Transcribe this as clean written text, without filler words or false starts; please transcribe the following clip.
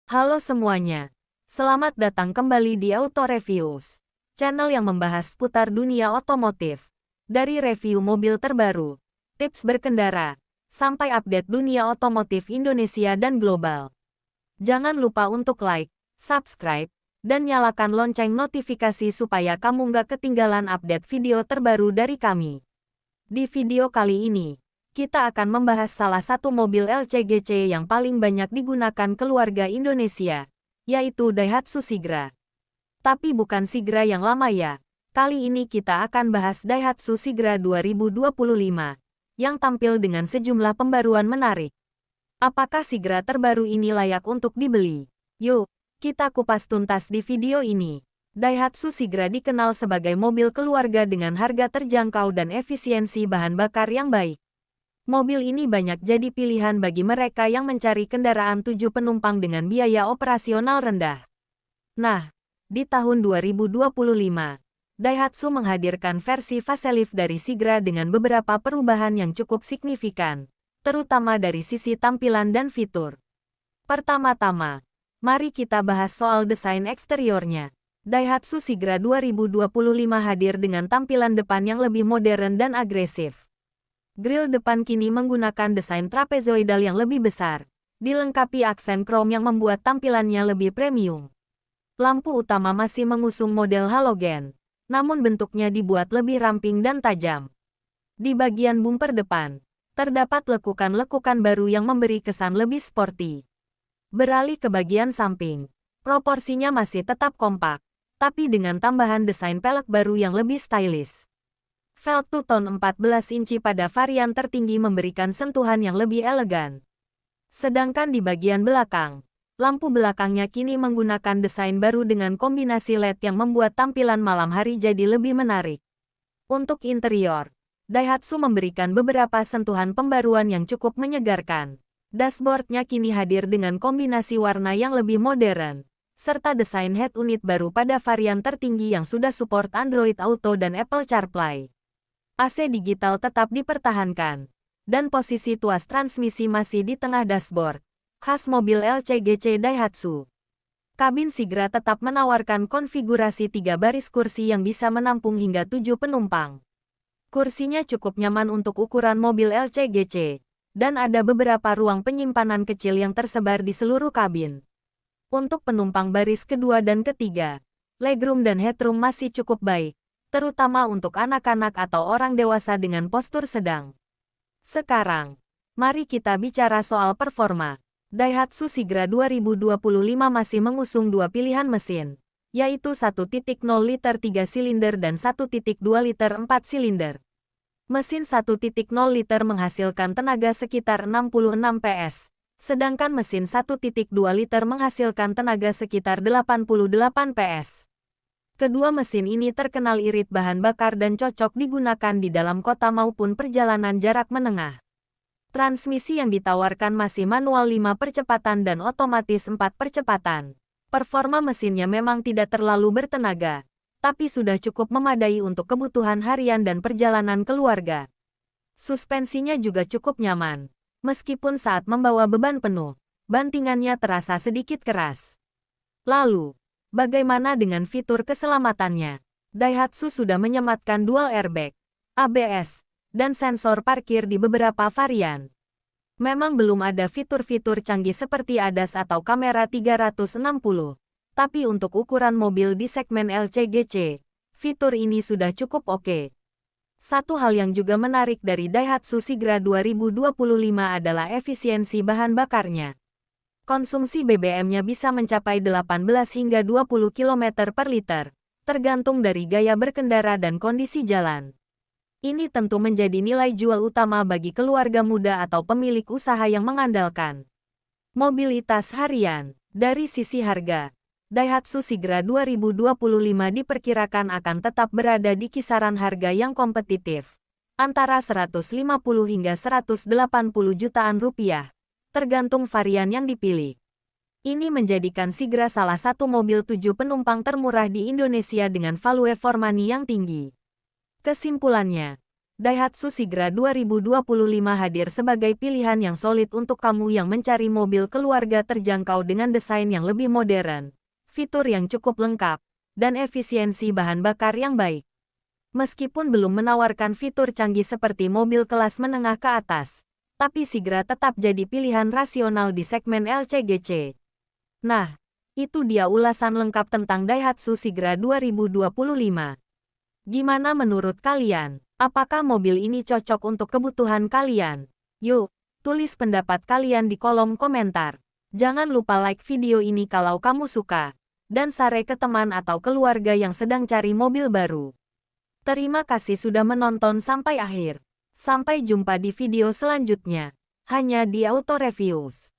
Halo semuanya, selamat datang kembali di Auto Reviews, channel yang membahas seputar dunia otomotif. Dari review mobil terbaru, tips berkendara, sampai update dunia otomotif Indonesia dan global. Jangan lupa untuk like, subscribe, dan nyalakan lonceng notifikasi supaya kamu nggak ketinggalan update video terbaru dari kami. Di video kali ini, kita akan membahas salah satu mobil LCGC yang paling banyak digunakan keluarga Indonesia, yaitu Daihatsu Sigra. Tapi bukan Sigra yang lama ya. Kali ini kita akan bahas Daihatsu Sigra 2025, yang tampil dengan sejumlah pembaruan menarik. Apakah Sigra terbaru ini layak untuk dibeli? Yuk, kita kupas tuntas di video ini. Daihatsu Sigra dikenal sebagai mobil keluarga dengan harga terjangkau dan efisiensi bahan bakar yang baik. Mobil ini banyak jadi pilihan bagi mereka yang mencari kendaraan 7 penumpang dengan biaya operasional rendah. Nah, di tahun 2025, Daihatsu menghadirkan versi facelift dari Sigra dengan beberapa perubahan yang cukup signifikan, terutama dari sisi tampilan dan fitur. Pertama-tama, mari kita bahas soal desain eksteriornya. Daihatsu Sigra 2025 hadir dengan tampilan depan yang lebih modern dan agresif. Grill depan kini menggunakan desain trapezoidal yang lebih besar, dilengkapi aksen krom yang membuat tampilannya lebih premium. Lampu utama masih mengusung model halogen, namun bentuknya dibuat lebih ramping dan tajam. Di bagian bumper depan, terdapat lekukan-lekukan baru yang memberi kesan lebih sporty. Beralih ke bagian samping, proporsinya masih tetap kompak, tapi dengan tambahan desain pelek baru yang lebih stylish. Velg two-tone 14 inci pada varian tertinggi memberikan sentuhan yang lebih elegan. Sedangkan di bagian belakang, lampu belakangnya kini menggunakan desain baru dengan kombinasi LED yang membuat tampilan malam hari jadi lebih menarik. Untuk interior, Daihatsu memberikan beberapa sentuhan pembaruan yang cukup menyegarkan. Dashboardnya kini hadir dengan kombinasi warna yang lebih modern, serta desain head unit baru pada varian tertinggi yang sudah support Android Auto dan Apple CarPlay. AC digital tetap dipertahankan, dan posisi tuas transmisi masih di tengah dashboard, khas mobil LCGC Daihatsu. Kabin Sigra tetap menawarkan konfigurasi 3 baris kursi yang bisa menampung hingga 7 penumpang. Kursinya cukup nyaman untuk ukuran mobil LCGC, dan ada beberapa ruang penyimpanan kecil yang tersebar di seluruh kabin. Untuk penumpang baris kedua dan ketiga, legroom dan headroom masih cukup baik, terutama untuk anak-anak atau orang dewasa dengan postur sedang. Sekarang, mari kita bicara soal performa. Daihatsu Sigra 2025 masih mengusung dua pilihan mesin, yaitu 1.0 liter 3 silinder dan 1.2 liter 4 silinder. Mesin 1.0 liter menghasilkan tenaga sekitar 66 PS, sedangkan mesin 1.2 liter menghasilkan tenaga sekitar 88 PS. Kedua mesin ini terkenal irit bahan bakar dan cocok digunakan di dalam kota maupun perjalanan jarak menengah. Transmisi yang ditawarkan masih manual 5 percepatan dan otomatis 4 percepatan. Performa mesinnya memang tidak terlalu bertenaga, tapi sudah cukup memadai untuk kebutuhan harian dan perjalanan keluarga. Suspensinya juga cukup nyaman, meskipun saat membawa beban penuh, bantingannya terasa sedikit keras. Lalu, bagaimana dengan fitur keselamatannya? Daihatsu sudah menyematkan dual airbag, ABS, dan sensor parkir di beberapa varian. Memang belum ada fitur-fitur canggih seperti ADAS atau kamera 360, tapi untuk ukuran mobil di segmen LCGC, fitur ini sudah cukup oke. Satu hal yang juga menarik dari Daihatsu Sigra 2025 adalah efisiensi bahan bakarnya. Konsumsi BBM-nya bisa mencapai 18 hingga 20 km per liter, tergantung dari gaya berkendara dan kondisi jalan. Ini tentu menjadi nilai jual utama bagi keluarga muda atau pemilik usaha yang mengandalkan mobilitas harian. Dari sisi harga, Daihatsu Sigra 2025 diperkirakan akan tetap berada di kisaran harga yang kompetitif, antara 150 hingga 180 jutaan rupiah. Tergantung varian yang dipilih. Ini menjadikan Sigra salah satu mobil 7 penumpang termurah di Indonesia dengan value for money yang tinggi. Kesimpulannya, Daihatsu Sigra 2025 hadir sebagai pilihan yang solid untuk kamu yang mencari mobil keluarga terjangkau dengan desain yang lebih modern, fitur yang cukup lengkap, dan efisiensi bahan bakar yang baik. Meskipun belum menawarkan fitur canggih seperti mobil kelas menengah ke atas, tapi Sigra tetap jadi pilihan rasional di segmen LCGC. Nah, itu dia ulasan lengkap tentang Daihatsu Sigra 2025. Gimana menurut kalian? Apakah mobil ini cocok untuk kebutuhan kalian? Yuk, tulis pendapat kalian di kolom komentar. Jangan lupa like video ini kalau kamu suka. Dan share ke teman atau keluarga yang sedang cari mobil baru. Terima kasih sudah menonton sampai akhir. Sampai jumpa di video selanjutnya. Hanya di Auto Reviews.